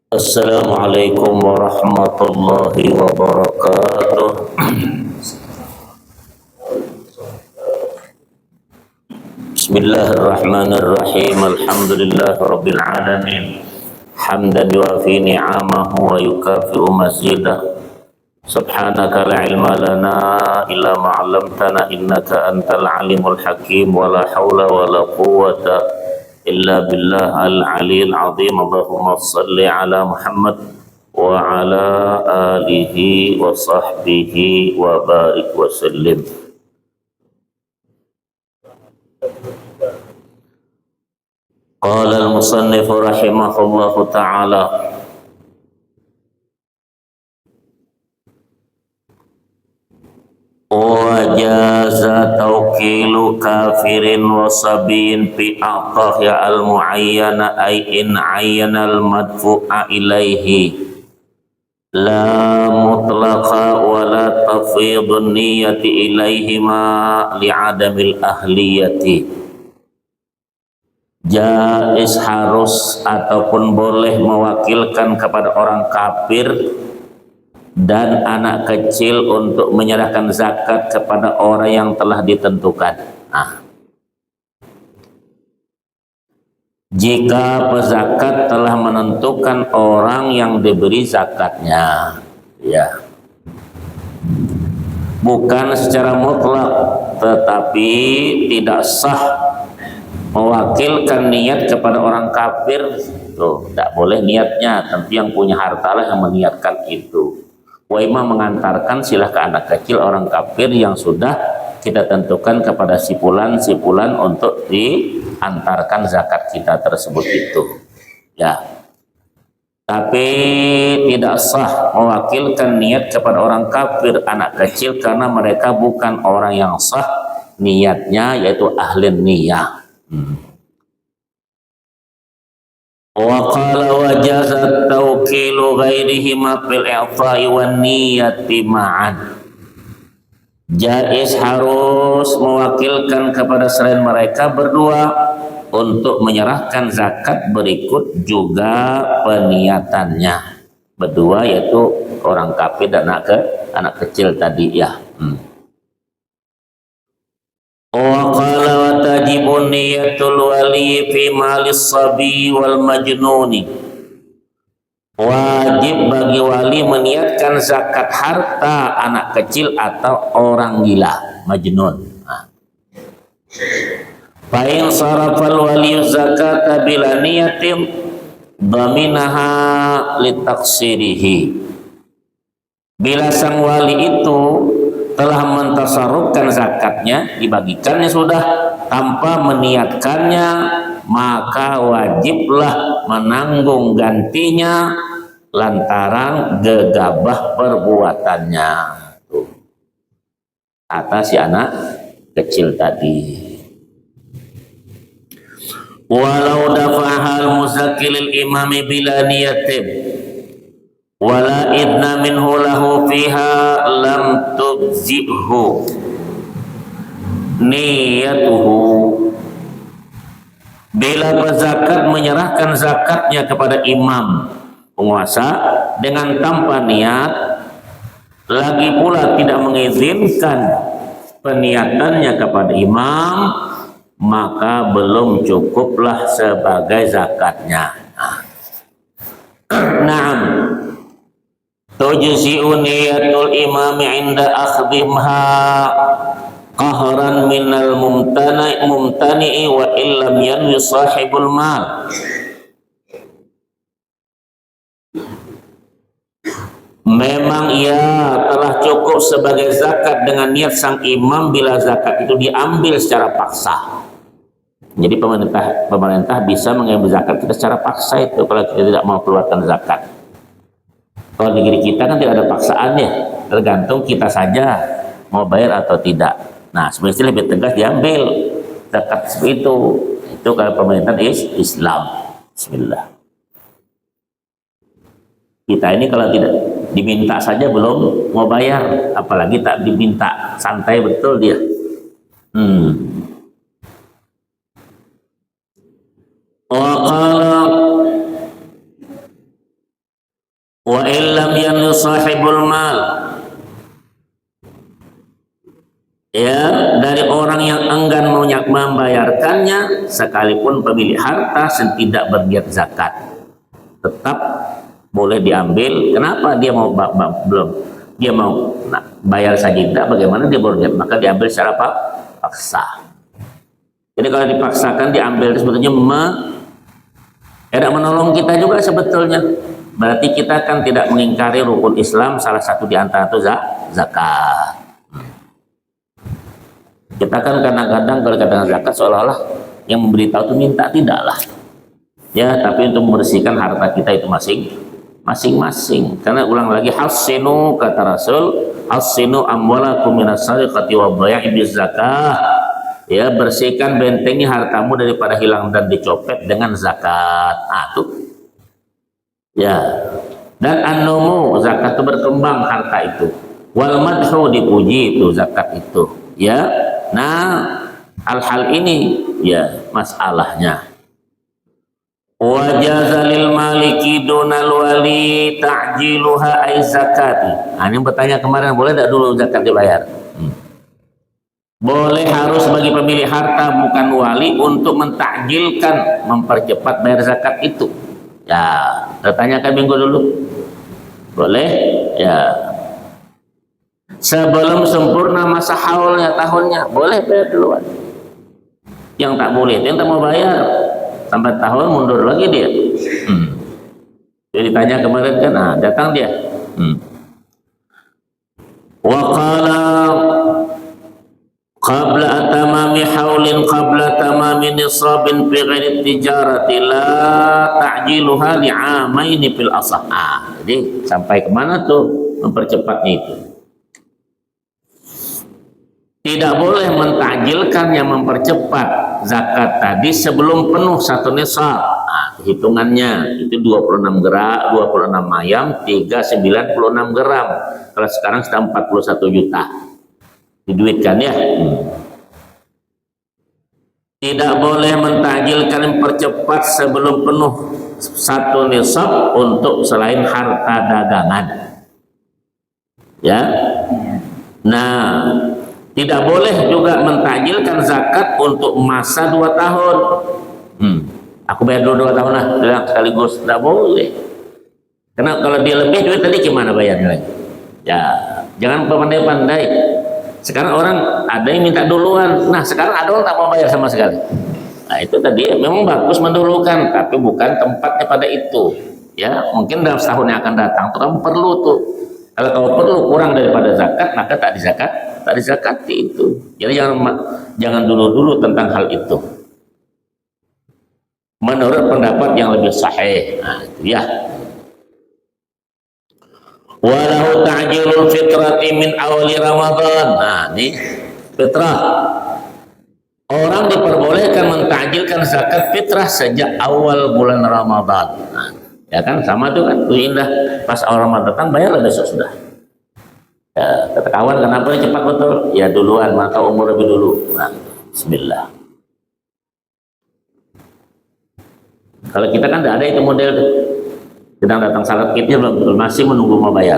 Assalamualaikum warahmatullahi wabarakatuh. Bismillahirrahmanirrahim. Alhamdulillah rabbil alamin. Hamdan yuafi ni'amahu wa yukafi'u mazidah. Subhanaka la ilma lana illa ma 'allamtana innaka antal alimul hakim wa la haula wa la quwwata illa billah al-'aliyyil 'azim. Allahumma shalli ala Muhammad wa ala alihi wa sahbihi wa barik wa sallim. Qala al-musannif rahimahullahu ta'ala wajaza tawkilu kafirin wa sabiin fi aqahya al-muayyana ay in ayyana al-madfu'a ilaihi la mutlaqa wa la tafidun niyati ilaihima li'adamil ahliyati. Jais harus ataupun boleh mewakilkan kepada orang kafir dan anak kecil untuk menyerahkan zakat kepada orang yang telah ditentukan. Jika pezakat telah menentukan orang yang diberi zakatnya, ya, bukan secara mutlak, tetapi tidak sah mewakilkan niat kepada orang kafir. Tuh, tidak boleh niatnya, tentu yang punya hartalah yang meniatkan itu. Wa imam mengantarkan silah ke anak kecil orang kafir yang sudah kita tentukan kepada sipulan untuk diantarkan zakat kita tersebut itu, ya. Tapi tidak sah mewakilkan niat kepada orang kafir anak kecil karena mereka bukan orang yang sah niatnya, yaitu ahli niyah. Wa qala wajaza tawkilu ghairihima fil i'ta'i wan niyati ma'an. Jais harus mewakilkan kepada selain mereka berdua untuk menyerahkan zakat berikut juga peniatannya berdua, yaitu orang kafir dan anak kecil tadi, ya. Wa qala wa tajibun niyatul wali fi malis sabi wal majnuni. Wajib bagi wali meniatkan zakat harta anak kecil atau orang gila, majnun. Fa in sarafal wali zakata bila niyatin dhaminaha litaksirihi. Bila sang wali itu telah mentasarrufkan zakatnya, dibagikannya sudah tanpa meniatkannya, maka wajiblah menanggung gantinya lantaran gegabah perbuatannya atas si anak kecil tadi. Walau dafa'al muzakkilil imami bila niyatin wala idna minhu lahu fiha lam tujzi'hu niyatuhu. Bila berzakat menyerahkan zakatnya kepada imam penguasa dengan tanpa niat, lagi pula tidak mengizinkan peniatannya kepada imam, maka belum cukuplah sebagai zakatnya. Naam, tujzi'u niyatul imami inda akhdhimha qahran minal mumtani'i wa illam yanwi sahibul mal. Memang ia telah cukup sebagai zakat dengan niat sang imam bila zakat itu diambil secara paksa. Jadi pemerintah bisa mengambil zakat kita secara paksa itu kalau kita tidak mau keluarkan zakat. Kalau di negeri kita kan tidak ada paksaannya, tergantung kita saja mau bayar atau tidak. Nah, sebenarnya lebih tegas diambil zakat seperti itu. Itu kalau pemerintah Islam. Bismillah. Kita ini kalau tidak diminta saja belum mau bayar, apalagi tak diminta, santai betul dia. Wa qala Wa illam yannu sahibul mal, ya, dari orang yang enggan membayarkannya sekalipun pemilik harta tidak berniat zakat tetap boleh diambil. Kenapa? Dia mau belum dia mau bayar sajidah, bagaimana dia berniat, maka diambil secara paksa. Jadi kalau dipaksakan diambil itu sebetulnya tidak menolong kita juga sebetulnya. Berarti kita kan tidak mengingkari rukun Islam, salah satu di antara itu zakat. Kita kan kadang-kadang kalau katakan zakat seolah-olah yang memberitahu itu minta, tidaklah. Ya, tapi untuk membersihkan harta kita itu masing-masing. Karena ulang lagi, hasinu kata Rasul, hasinu amwalakum minas sariqati wa dhaya'i bizakah. Ya, bersihkan bentengi hartamu daripada hilang dan dicopet dengan zakat. Tuh. Ya. Dan an-numu, zakat itu berkembang harta itu. Wal madhu, dipuji itu zakat itu. Ya. Nah, hal-hal ini ya masalahnya. Wajaza lil maliki dunal wali ta'jiluha ay zakati. Ini bertanya kemarin, boleh tidak dulu zakat dibayar? Boleh, harus bagi pemilik harta bukan wali untuk mentakjilkan, mempercepat bayar zakat itu. Ya, tertanyakan minggu dulu. Boleh? Ya. Sebelum sempurna masa haulnya, tahunnya, boleh bayar duluan. Yang tak boleh, yang tak mau bayar sampai tahun mundur lagi dia. Jadi tanya kemarin kan, datang dia. Wa qala qabla tamami haulin qabla tamami nisabin fi ghairi tijarati la ta'jiluha li'amaini fil asah. Jadi sampai kemana tuh mempercepatnya itu? Tidak boleh mentakjilkan yang mempercepat zakat tadi sebelum penuh satu nisab. Hitungannya itu 26 gram, 26 ayam, 396 gram. Kalau sekarang sudah 41 juta. Diduitkan ya. Tidak boleh mentakjilkan yang mempercepat sebelum penuh satu nisab untuk selain harta dagangan. Ya. Nah, tidak boleh juga mentakjilkan zakat untuk masa 2 tahun. Aku bayar dulu 2 tahun lah, bilang sekaligus. Tidak boleh. Karena kalau dia lebih duit tadi gimana bayarnya lagi? Ya, jangan pandai-pandai. Sekarang orang ada yang minta duluan. Nah, sekarang ada orang tak mau bayar sama sekali. Nah, itu tadi memang bagus mendulukan, tapi bukan tempatnya pada itu. Ya, mungkin dalam setahun yang akan datang tuh kamu perlu tuh. Kalau kamu perlu kurang daripada zakat, maka tak dizakati itu. Jadi jangan dulu-dulu tentang hal itu. Menurut pendapat yang lebih sahih. Nah, itu ya. Walahu ta'jilul fitrati min awali Ramadan. Nah, ini fitrah. Orang diperbolehkan mentakjilkan zakat fitrah sejak awal bulan Ramadan. Nah, ya kan sama tuh kan, tuh indah. Pas awal Ramadan datang bayar besok sudah. Ya, kata kawan, kenapa ini cepat betul? Ya duluan, maka umur lebih dulu. Nah, bismillah. Kalau kita kan tidak ada itu model tuh. Sedang datang salat kitnya belum, masih menunggu mau bayar.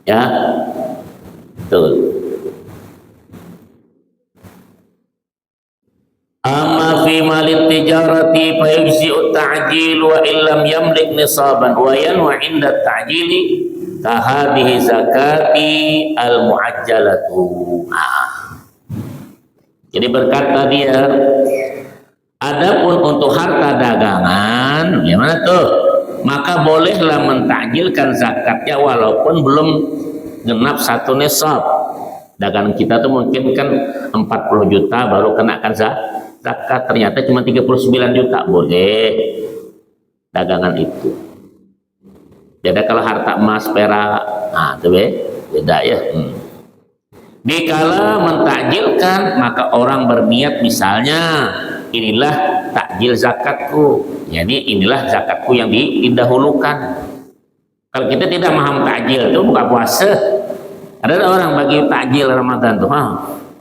Ya, betul. Amma fi malin tijarati fa yujzi'u ta'jil wa illam yamlik nisaban wa yanwa 'inda ta'jili ka hadhihi zakati al muajjalatu. Jadi berkata dia, adapun untuk harta dagangan, gimana tuh? Maka bolehlah mentakjilkan zakatnya walaupun belum genap satu nisab. Dagangan kita tuh mungkin kan 40 juta baru kenakan zakat, ternyata cuma 39 juta, boleh dagangan itu. Beda kalau harta emas, perak, itu beda ya. Dikala mentakjilkan, maka orang berniat misalnya, inilah takjil zakatku, jadi inilah zakatku yang didahulukan. Kalau kita tidak paham takjil itu buka puasa, ada orang bagi takjil Ramadan tuh,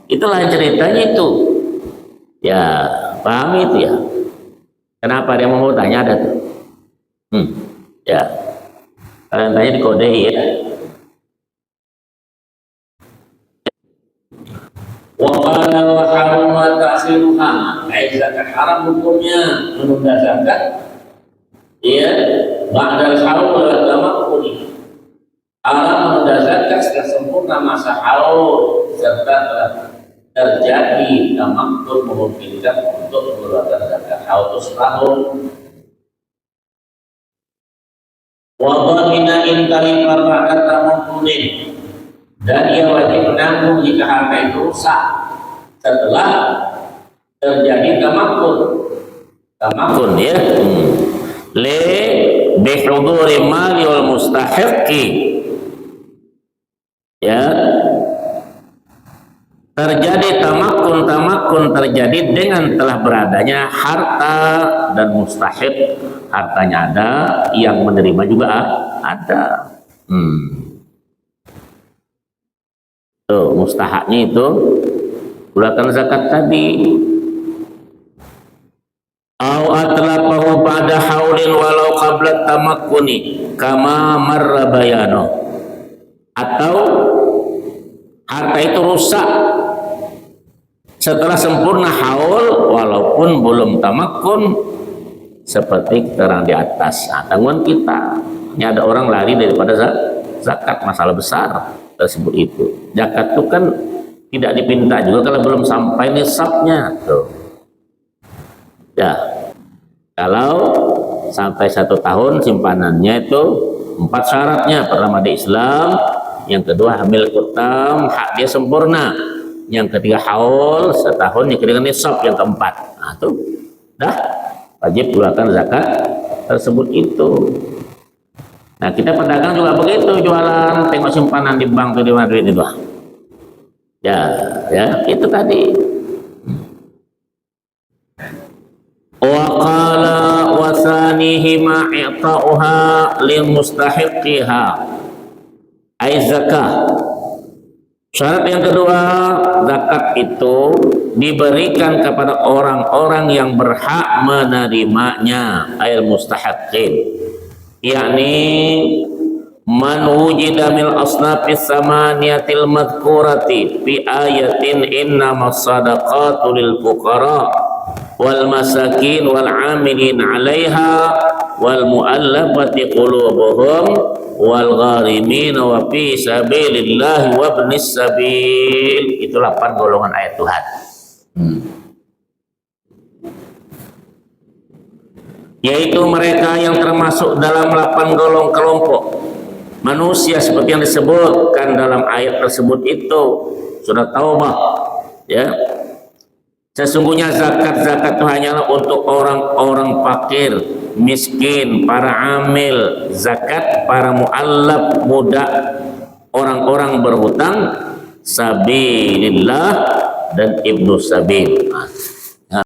itulah ceritanya itu. Ya, paham itu ya. Kenapa dia mau tanya ada tuh? Hmm. Ya, kalian tanya di kode ya. Waqala wa harama ta'khiruha. Zakat haram hukumnya menunda zakat. Ya, ba'dal haul wal tamakkuni. Haram menunda zakat setelah sempurna masa haul serta telah terjadi tamakkun memungkinkan untuk mengeluarkan zakat haul setahun. Wa dhamina in talifar ba'da tamakkunin. Dan ia wajib menanggung jika harta itu rusak setelah terjadi tamakun ya. Le bihuduri mali wal mustahiqi, ya, terjadi tamakun terjadi dengan telah beradanya harta dan mustahik, hartanya ada, yang menerima juga ada. Tuh, mustahaknya itu keluarkan zakat tadi. Au atlafahu pada haulin walau qabla tamakkuni kama marra bayano. Atau harta itu rusak setelah sempurna haul walaupun belum tamakkun, seperti terang di atas. Nah, tanggungan kita. Ini ada orang lari daripada zakat, masalah besar tersebut itu. Zakat itu kan tidak dipinta juga kalau belum sampai nisabnya tuh. Ya, kalau sampai 1 tahun simpanannya itu 4 syaratnya. Pertama di Islam, yang kedua hamil kutam, hak dia sempurna, yang ketiga haul setahun, yang ketiga nisab, yang keempat. Nah tuh dah wajib keluarkan zakat tersebut itu. Nah, kita pedagang juga begitu, jualan, tengok simpanan di bank tuh di mana duit itu. Ya, itu tadi. Wa qala wa thanihi ma i'ta'uha lil mustahiqiha ay zakah. Syarat yang kedua, zakat itu diberikan kepada orang-orang yang berhak menerimanya, ayat mustahiqin, yakni man wujida mil asnafis samaniyatil madhkurati fi ayatin innamas sadaqatu lil fuqara wal masakin wal amilin 'alaiha wal mu'allafati qulubuhum wal gharimin wa fi sabilillahi wa ibnis sabil. Itu 8 golongan ayat Tuhan. Yaitu mereka yang termasuk dalam 8 golong kelompok manusia seperti yang disebutkan dalam ayat tersebut itu, surat Taubah, ya. Sesungguhnya zakat itu hanyalah untuk orang-orang fakir, miskin, para amil, zakat para muallaf, budak, orang-orang berhutang, sabilillah dan ibnu sabil.